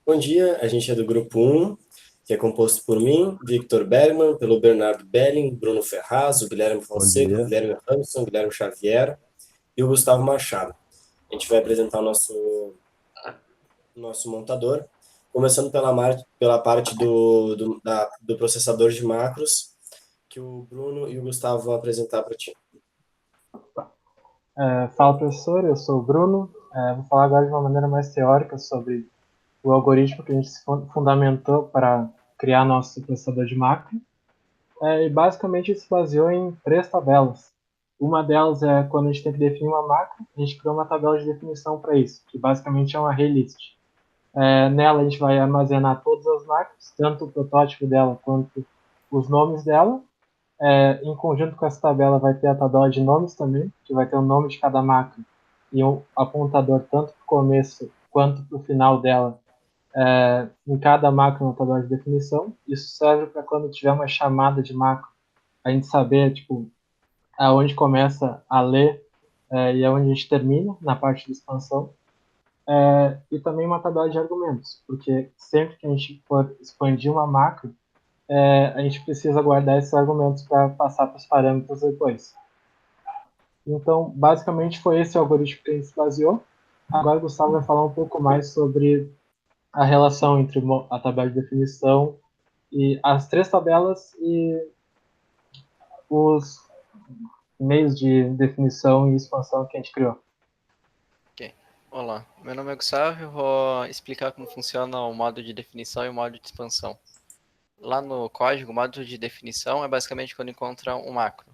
Bom dia, a gente é do Grupo 1, que é composto por mim, Victor Bergman, pelo Bernardo Belling, Bruno Ferraz, o Guilherme Fonseca, o Guilherme Hanson, o Guilherme Xavier e o Gustavo Machado. A gente vai apresentar o nosso montador, começando pela parte do processador de macros, que o Bruno e o Gustavo vão apresentar para ti. Fala, professor, eu sou o Bruno. Vou falar agora de uma maneira mais teórica sobre o algoritmo que a gente se fundamentou para criar nosso processador de macro. E basicamente ele se baseou em 3 tabelas. Uma delas é quando a gente tem que definir uma macro, a gente criou uma tabela de definição para isso, que basicamente é um array list. Nela a gente vai armazenar todas as macros, tanto o protótipo dela quanto os nomes dela. Em conjunto com essa tabela vai ter a tabela de nomes também, que vai ter o nome de cada macro e um apontador tanto para o começo quanto para o final dela, em cada macro na tabela de definição. Isso serve para quando tiver uma chamada de macro, a gente saber tipo, aonde começa a ler e aonde a gente termina na parte de expansão. E também uma tabela de argumentos, porque sempre que a gente for expandir uma macro, a gente precisa guardar esses argumentos para passar para os parâmetros depois. Então, basicamente, foi esse o algoritmo que a gente se baseou. Agora o Gustavo vai falar um pouco mais sobre a relação entre a tabela de definição e as 3 tabelas e os meios de definição e expansão que a gente criou. Ok. Olá, meu nome é Gustavo e vou explicar como funciona o modo de definição e o modo de expansão. Lá no código, o modo de definição é basicamente quando encontra um macro,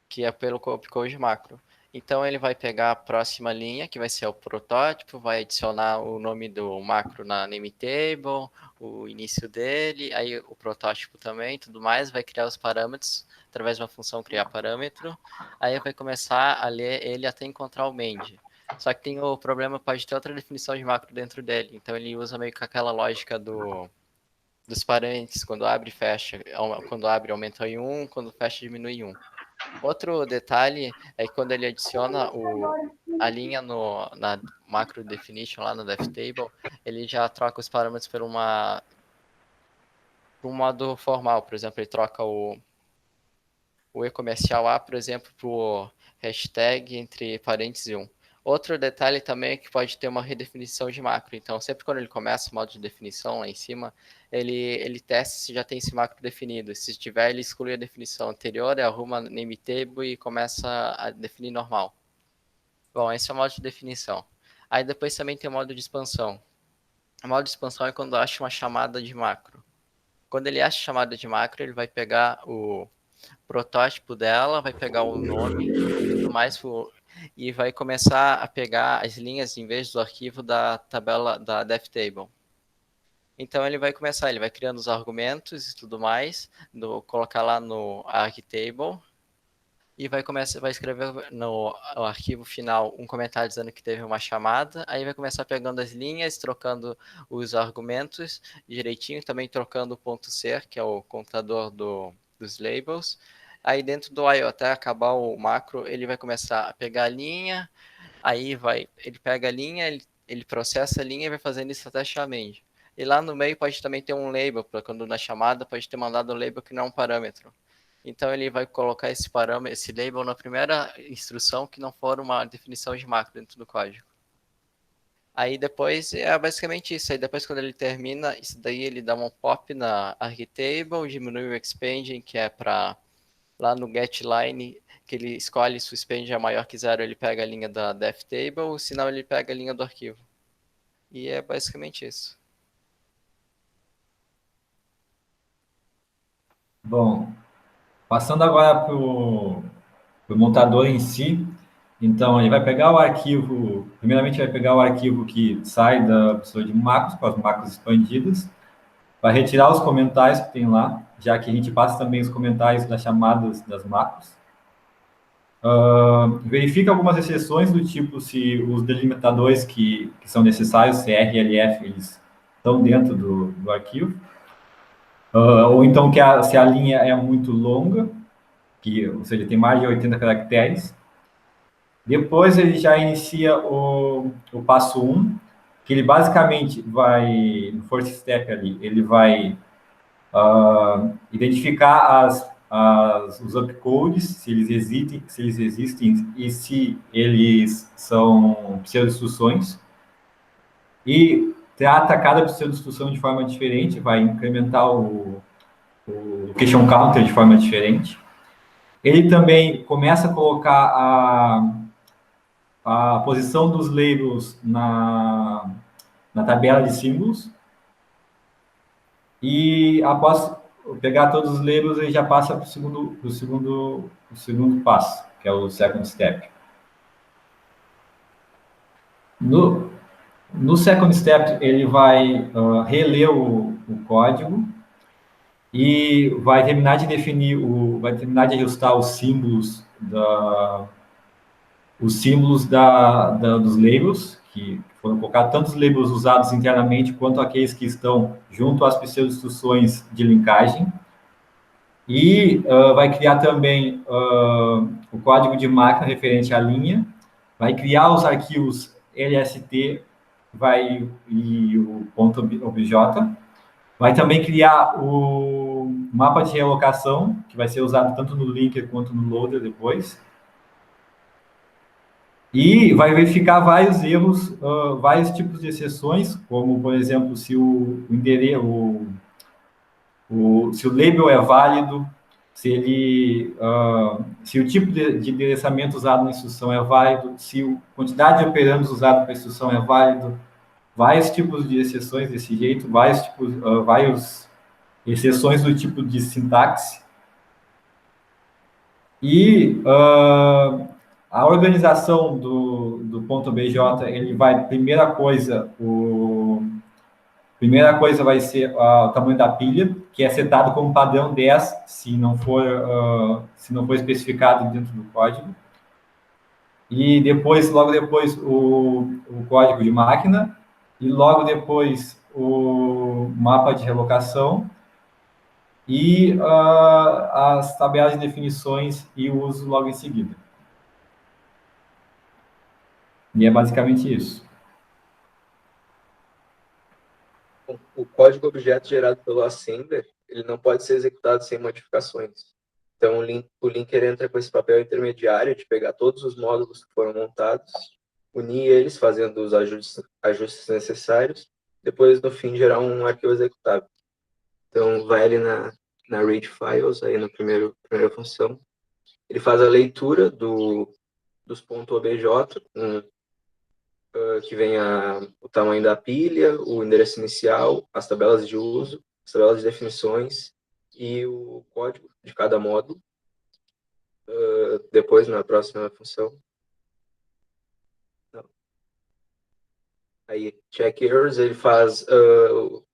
que é pelo opcode macro. Então ele vai pegar a próxima linha, que vai ser o protótipo, vai adicionar o nome do macro na name table, o início dele, aí o protótipo também, tudo mais, vai criar os parâmetros através de uma função criar parâmetro, aí vai começar a ler ele até encontrar o mend. Só que tem o problema, pode ter outra definição de macro dentro dele, então ele usa meio que aquela lógica dos parênteses, quando abre fecha, quando abre aumenta em 1, quando fecha diminui em 1. Outro detalhe é que quando ele adiciona a linha na macro definition lá no DefTable, ele já troca os parâmetros por um modo formal. Por exemplo, ele troca o e-comercial A, por exemplo, por hashtag entre parênteses 1. Outro detalhe também é que pode ter uma redefinição de macro. Então, sempre quando ele começa o modo de definição lá em cima, ele testa se já tem esse macro definido. Se tiver, ele exclui a definição anterior, arruma name table e começa a definir normal. Bom, esse é o modo de definição. Aí depois também tem o modo de expansão. O modo de expansão é quando acha uma chamada de macro. Quando ele acha a chamada de macro, ele vai pegar o protótipo dela, vai pegar o nome e tudo mais e vai começar a pegar as linhas em vez do arquivo da tabela da DefTable. Então ele vai criando os argumentos e tudo mais, colocar lá no argtable e vai escrever no arquivo final um comentário dizendo que teve uma chamada, aí vai começar pegando as linhas, trocando os argumentos direitinho, também trocando o ponto .ser, que é o contador dos labels. Aí dentro do IO, até acabar o macro, ele vai começar a pegar a linha, ele pega a linha, ele processa a linha e vai fazendo isso até achar a mend. E lá no meio pode também ter um label, para quando na chamada pode ter mandado um label que não é um parâmetro. Então ele vai colocar esse label na primeira instrução que não for uma definição de macro dentro do código. Aí depois é basicamente isso. Aí depois quando ele termina, isso daí ele dá um pop na argtable, diminui o expanding, que é para lá no getLine, que ele escolhe se o expand é maior que 0, ele pega a linha da DefTable, senão ele pega a linha do arquivo. E é basicamente isso. Bom, passando agora para o montador em si, então ele vai pegar o arquivo, primeiramente vai pegar o arquivo que sai da pessoa de macros, com as macros expandidas, vai retirar os comentários que tem lá, já que a gente passa também os comentários das chamadas das macros. Verifica algumas exceções do tipo se os delimitadores que são necessários, CR e LF, eles estão dentro do arquivo. Ou então se a linha é muito longa, ou seja, tem mais de 80 caracteres. Depois ele já inicia o passo 1, que ele basicamente vai, no first step ali, ele vai identificar os upcodes, se eles existem e se eles são pseudo-instruções, e trata cada pseudo-instrução de forma diferente, vai incrementar o question counter de forma diferente. Ele também começa a colocar a posição dos labels na tabela de símbolos, e após pegar todos os labels, ele já passa para o segundo passo, que é o second step. No second step, ele vai reler o código e vai terminar de definir, vai terminar de ajustar os símbolos dos labels, que foram colocados tanto os labels usados internamente quanto aqueles que estão junto às pseudo-instruções de linkagem. E vai criar também o código de máquina referente à linha, vai criar os arquivos LST e o .obj, vai também criar o mapa de realocação, que vai ser usado tanto no linker quanto no loader depois, e vai verificar vários erros, vários tipos de exceções, como, por exemplo, se o endereço, se o label é válido, se o tipo de endereçamento usado na instrução é válido, se a quantidade de operandos usado para a instrução é válido, vários tipos de exceções desse jeito, várias exceções do tipo de sintaxe. E a organização do ponto .bj, ele vai, primeira coisa vai ser o tamanho da pilha, que é setado como padrão 10, se não for especificado dentro do código. E depois, logo depois, o código de máquina, e logo depois o mapa de relocação, e as tabelas de definições e o uso logo em seguida. E é basicamente isso. O código objeto gerado pelo assembler, ele não pode ser executado sem modificações. Então, o linker entra com esse papel intermediário de pegar todos os módulos que foram montados, unir eles, fazendo os ajustes necessários, depois, no fim, gerar um arquivo executável. Então, vai ali na read files, aí na primeira função, ele faz a leitura dos .obj, que vem o tamanho da pilha, o endereço inicial, as tabelas de uso, as tabelas de definições e o código de cada módulo. Depois, na próxima função. Não. Aí, check errors, ele faz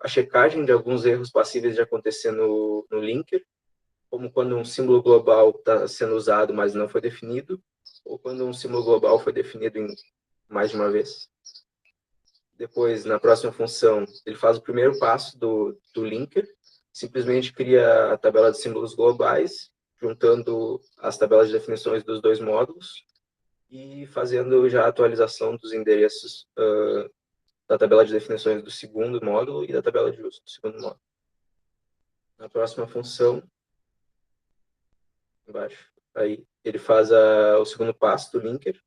a checagem de alguns erros passíveis de acontecer no linker, como quando um símbolo global está sendo usado, mas não foi definido, ou quando um símbolo global foi definido mais de uma vez. Depois, na próxima função, ele faz o primeiro passo do linker, simplesmente cria a tabela de símbolos globais, juntando as tabelas de definições dos dois módulos e fazendo já a atualização dos endereços da tabela de definições do segundo módulo e da tabela de uso do segundo módulo. Na próxima função, embaixo, aí ele faz o segundo passo do linker,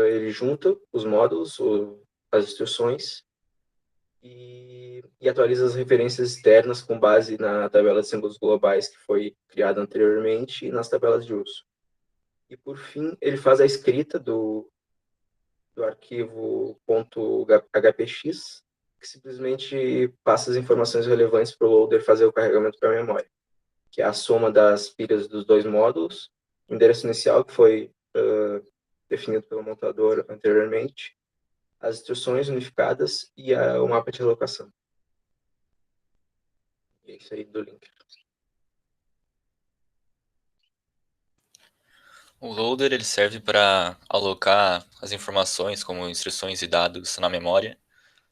ele junta os módulos, as instruções, e atualiza as referências externas com base na tabela de símbolos globais que foi criada anteriormente e nas tabelas de uso. E, por fim, ele faz a escrita do arquivo .hpx, que simplesmente passa as informações relevantes para o loader fazer o carregamento para a memória, que é a soma das pilhas dos dois módulos, o endereço inicial, que foi definido pelo montador anteriormente, as instruções unificadas e o mapa de relocação. É isso aí do link. O loader ele serve para alocar as informações como instruções e dados na memória,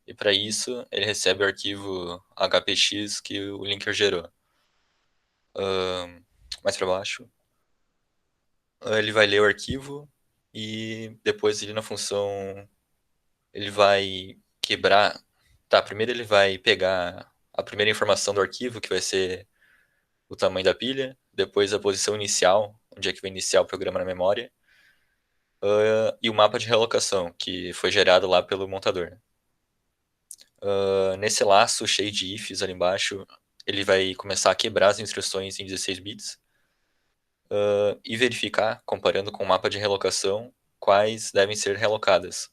e para isso ele recebe o arquivo hpx que o linker gerou. Mais para baixo, ele vai ler o arquivo e depois ele na função ele vai quebrar... Tá, primeiro ele vai pegar a primeira informação do arquivo, que vai ser o tamanho da pilha, depois a posição inicial, onde é que vai iniciar o programa na memória, e o mapa de realocação, que foi gerado lá pelo montador. Nesse laço cheio de ifs ali embaixo, ele vai começar a quebrar as instruções em 16 bits e verificar, comparando com o mapa de realocação, quais devem ser realocadas,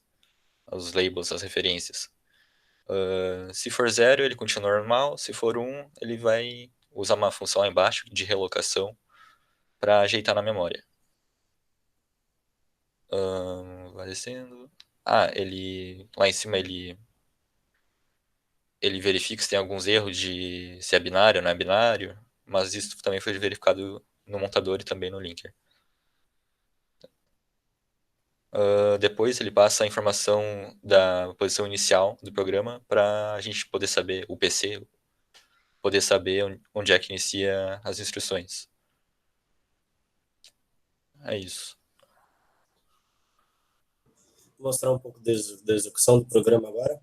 os labels, as referências. Se for 0, ele continua normal, se for 1, ele vai usar uma função lá embaixo de relocação para ajeitar na memória. Vai descendo. Ele lá em cima ele verifica se tem alguns erros de se é binário ou não é binário, mas isso também foi verificado no montador e também no linker. Depois ele passa a informação da posição inicial do programa para a gente poder saber, o PC, poder saber onde é que inicia as instruções. É isso. Vou mostrar um pouco da execução do programa agora.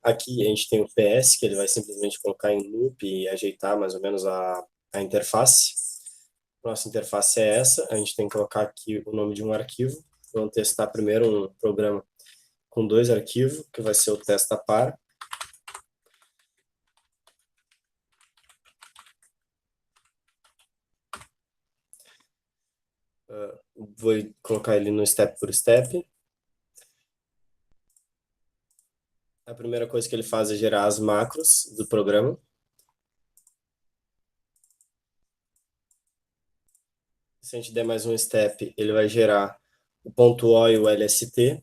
Aqui a gente tem o PS, que ele vai simplesmente colocar em loop e ajeitar mais ou menos a interface. Nossa interface é essa, a gente tem que colocar aqui o nome de um arquivo. Vamos testar primeiro um programa com 2 arquivos, que vai ser o testapar. Vou colocar ele no step por step. A primeira coisa que ele faz é gerar as macros do programa. Se a gente der mais um step, ele vai gerar o .o e o lst.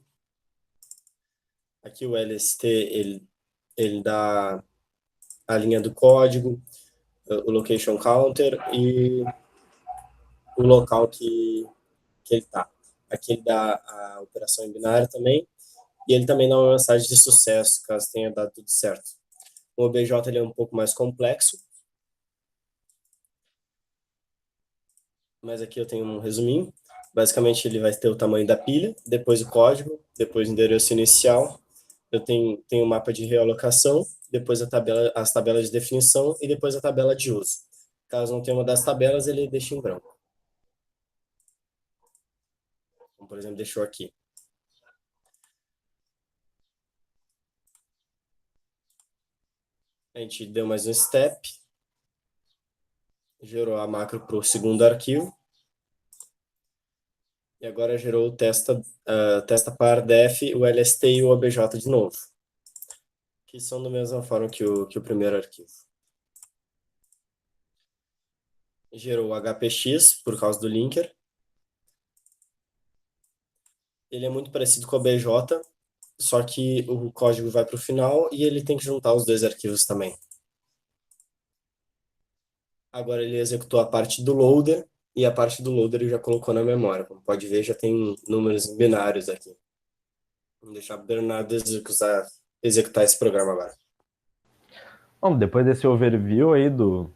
Aqui o lst, ele dá a linha do código, o location counter e o local que ele está. Aqui ele dá a operação em binário também, e ele também dá uma mensagem de sucesso, caso tenha dado tudo certo. O OBJ ele é um pouco mais complexo, mas aqui eu tenho um resuminho. Basicamente, ele vai ter o tamanho da pilha, depois o código, depois o endereço inicial, eu tenho o mapa de realocação, depois as tabelas de definição e depois a tabela de uso. Caso não tenha uma das tabelas, ele deixa em branco. Como, por exemplo, deixou aqui. A gente deu mais um step, gerou a macro para o segundo arquivo, e agora gerou o testapar, def, o lst e o obj de novo, que são da mesma forma que o primeiro arquivo. Gerou o hpx por causa do linker. Ele é muito parecido com o obj, só que o código vai para o final e ele tem que juntar os 2 arquivos também. Agora ele executou a parte do loader, e a parte do loader ele já colocou na memória. Como pode ver, já tem números binários aqui. Vamos deixar o Bernardo executar esse programa agora. Bom, depois desse overview aí do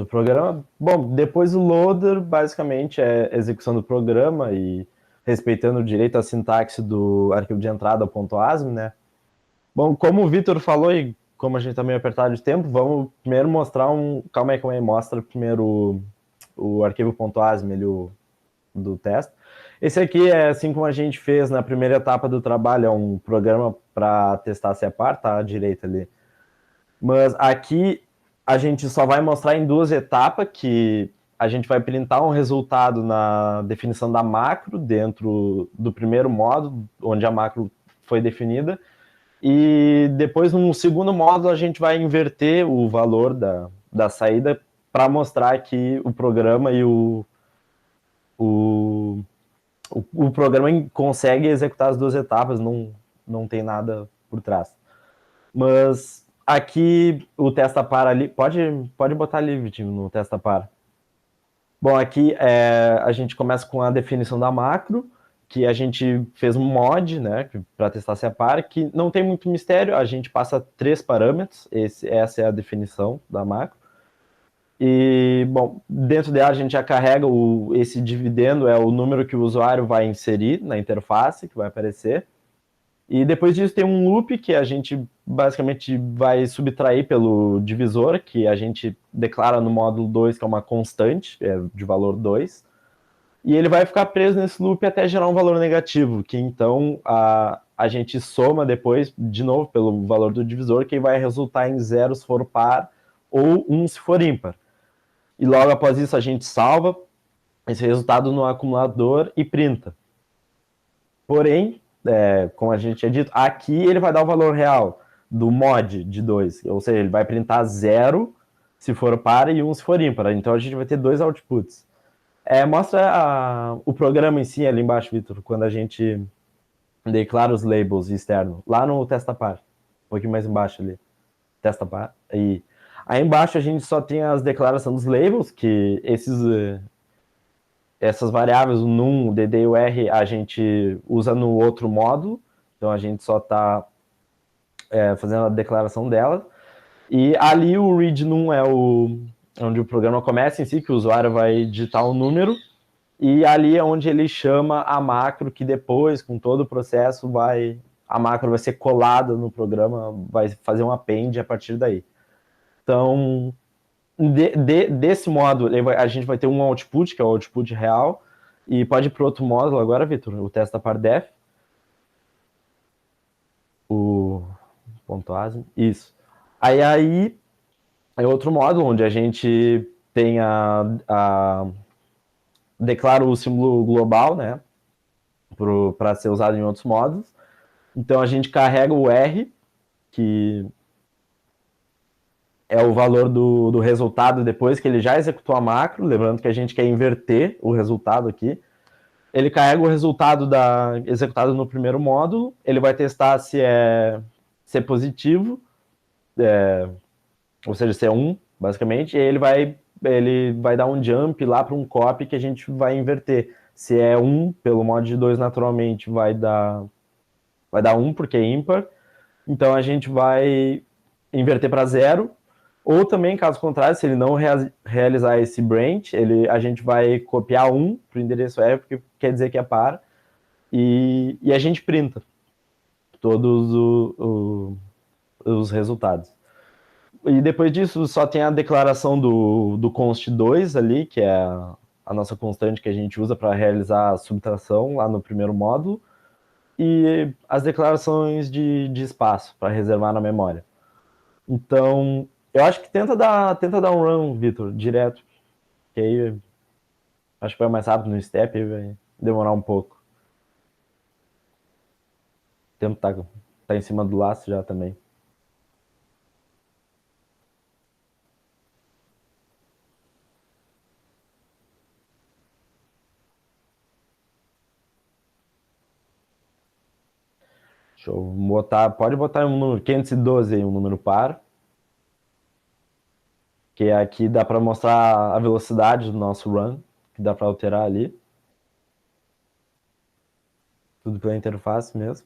programa, bom, depois o loader basicamente é execução do programa e respeitando o direito à sintaxe do arquivo de entrada, .asm, né? Bom, como o Vitor falou e como a gente tá meio apertado de tempo, vamos primeiro mostrar Calma aí, mostra primeiro o arquivo .asm, do teste. Esse aqui é assim como a gente fez na primeira etapa do trabalho, é um programa para testar se é par, tá à direita ali. Mas aqui a gente só vai mostrar em 2 etapas, que a gente vai printar um resultado na definição da macro dentro do primeiro módulo, onde a macro foi definida, e depois no segundo módulo a gente vai inverter o valor da saída para mostrar que o programa e o programa consegue executar as 2 etapas, não tem nada por trás. Mas aqui o testapar ali, pode botar ali, Vitinho, no testapar. Bom, aqui a gente começa com a definição da macro, que a gente fez um mod, né, para testar se é par, que não tem muito mistério, a gente passa 3 parâmetros, essa é a definição da macro. E, bom, dentro dela a gente já carrega esse dividendo, é o número que o usuário vai inserir na interface, que vai aparecer. E depois disso tem um loop que a gente basicamente vai subtrair pelo divisor, que a gente declara no módulo 2, que é uma constante, de valor 2. E ele vai ficar preso nesse loop até gerar um valor negativo, que então a gente soma depois, de novo, pelo valor do divisor, que vai resultar em 0 se for par ou 1 se for ímpar. E logo após isso a gente salva esse resultado no acumulador e printa. Porém, como a gente tinha dito, aqui ele vai dar o valor real do mod de 2, ou seja, ele vai printar 0 se for par e 1 se for ímpar. Então a gente vai ter 2 outputs. Mostra o programa em si ali embaixo, Vitor, quando a gente declara os labels externos, lá no testa par, um pouquinho mais embaixo ali, testa par, e aí embaixo a gente só tem as declarações dos labels, que essas variáveis, o num, o dd e o r, a gente usa no outro módulo, então a gente só está fazendo a declaração delas, e ali o read num é onde o programa começa em si, que o usuário vai digitar um número, e ali é onde ele chama a macro, que depois, com todo o processo, a macro vai ser colada no programa, vai fazer um append a partir daí. Então, desse modo, a gente vai ter um output, que é o output real, e pode ir para outro módulo agora, Vitor, o testa par def. O ponto .asm, isso. Aí é outro módulo, onde a gente tem declara o símbolo global, né, para ser usado em outros módulos. Então a gente carrega o R, que é o valor do resultado depois que ele já executou a macro, lembrando que a gente quer inverter o resultado aqui. Ele carrega o resultado executado no primeiro módulo, ele vai testar se é positivo, ou seja, se é 1, basicamente, e aí ele vai dar um jump lá para um copy que a gente vai inverter. Se é 1, pelo mod de 2, naturalmente, vai dar 1, porque é ímpar. Então, a gente vai inverter para 0. Ou também, caso contrário, se ele não realizar esse branch, a gente vai copiar 1 para o endereço R, porque quer dizer que é par. E a gente printa todos os resultados. E depois disso, só tem a declaração do const 2 ali, que é a nossa constante que a gente usa para realizar a subtração lá no primeiro módulo, e as declarações de espaço para reservar na memória. Então, eu acho que tenta dar um run, Vitor, direto, que aí acho que vai mais rápido no step e vai demorar um pouco. O tempo tá em cima do laço já também. Deixa eu botar, pode botar um número 512 aí, um número par. Que aqui dá para mostrar a velocidade do nosso run, que dá para alterar ali. Tudo pela interface mesmo.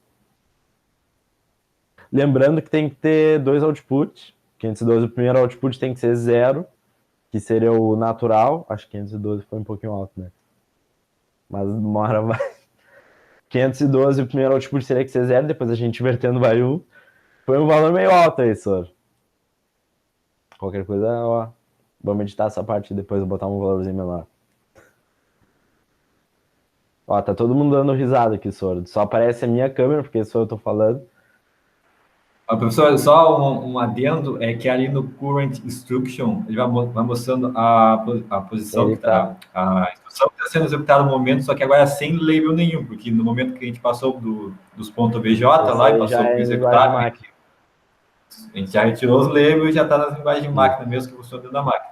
Lembrando que tem que ter 2 outputs. 512, o primeiro output tem que ser 0, que seria o natural. Acho que 512 foi um pouquinho alto, né? Mas uma hora vai. 512, o primeiro output teria que ser 0, depois a gente invertendo vai 1. Foi um valor meio alto aí, Sor. Qualquer coisa, ó, vamos editar essa parte e depois eu botar um valorzinho menor. Ó, tá todo mundo dando risada aqui, Sor. Só aparece a minha câmera, porque só eu tô falando. Professor, só um adendo, é que ali no current instruction, ele vai mostrando a posição, a instrução que está sendo executada no momento, só que agora é sem label nenhum, porque no momento que a gente passou dos pontos .bj lá e passou para executar, a gente já retirou os labels e já está nas linguagens de máquina mesmo, que funciona dentro da máquina.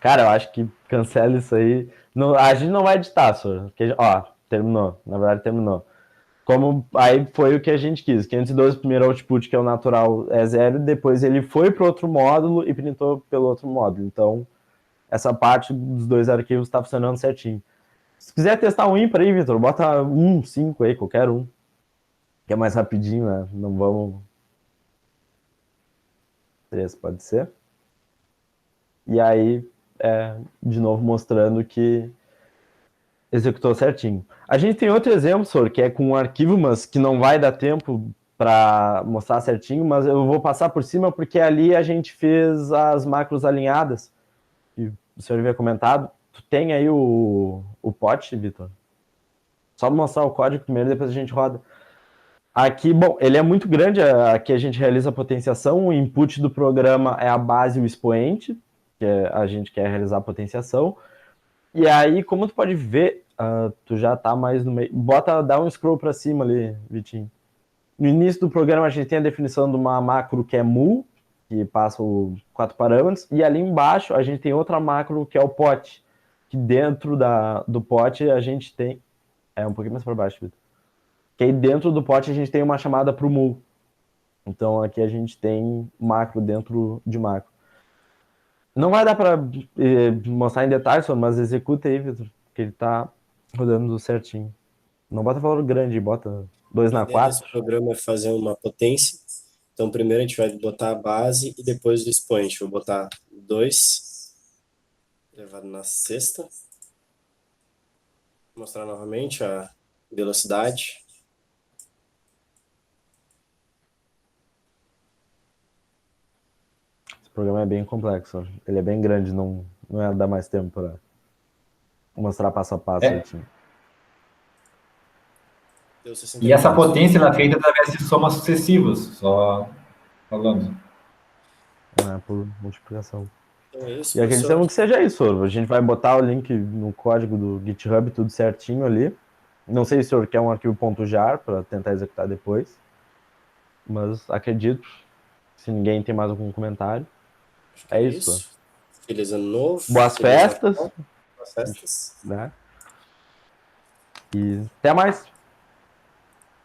Cara, eu acho que cancela isso aí. Não, a gente não vai editar, Sor. Porque, ó, terminou. Na verdade, terminou. Como aí foi o que a gente quis. 512, o primeiro output, que é o natural, é 0, depois ele foi para outro módulo e printou pelo outro módulo. Então, essa parte dos 2 arquivos está funcionando certinho. Se quiser testar um ímpar aí, Vitor, bota 1, 5 aí, qualquer um. Que é mais rapidinho, né? Não vamos... 3 pode ser. E aí, de novo, mostrando que executou certinho. A gente tem outro exemplo, senhor, que é com um arquivo, mas que não vai dar tempo para mostrar certinho, mas eu vou passar por cima porque ali a gente fez as macros alinhadas. E o senhor havia comentado. Tu tem aí o pote, Vitor? Só mostrar o código primeiro, depois a gente roda. Aqui, bom, ele é muito grande, aqui a gente realiza a potenciação, o input do programa é a base e o expoente, que a gente quer realizar a potenciação. E aí, como tu pode ver, tu já tá mais no meio. Dá um scroll para cima ali, Vitinho. No início do programa a gente tem a definição de uma macro que é mul, que passa os 4 parâmetros, e ali embaixo a gente tem outra macro que é o pot, que dentro do pot a gente tem... um pouquinho mais para baixo, Vitor. Que aí dentro do pot a gente tem uma chamada para o mul. Então aqui a gente tem macro dentro de macro. Não vai dar para mostrar em detalhes, mas executa aí, Vitor, que ele tá rodando certinho. Não bota valor grande, bota 2 na 4. Esse programa é fazer uma potência. Então, primeiro a gente vai botar a base e depois o expoente. Vou botar 2 elevado na sexta. Vou mostrar novamente a velocidade. Esse programa é bem complexo. Ele é bem grande, não é dar mais tempo para mostrar passo a passo certinho. E essa potência ela é feita através de somas sucessivas, só falando. É por multiplicação. Então é isso, e acreditamos que seja isso, Orvo. A gente vai botar o link no código do GitHub, tudo certinho ali. Não sei se o senhor quer um arquivo .jar para tentar executar depois. Mas acredito, se ninguém tem mais algum comentário. É isso. Feliz ano novo. Boas festas. Boas festas. Né? E até mais.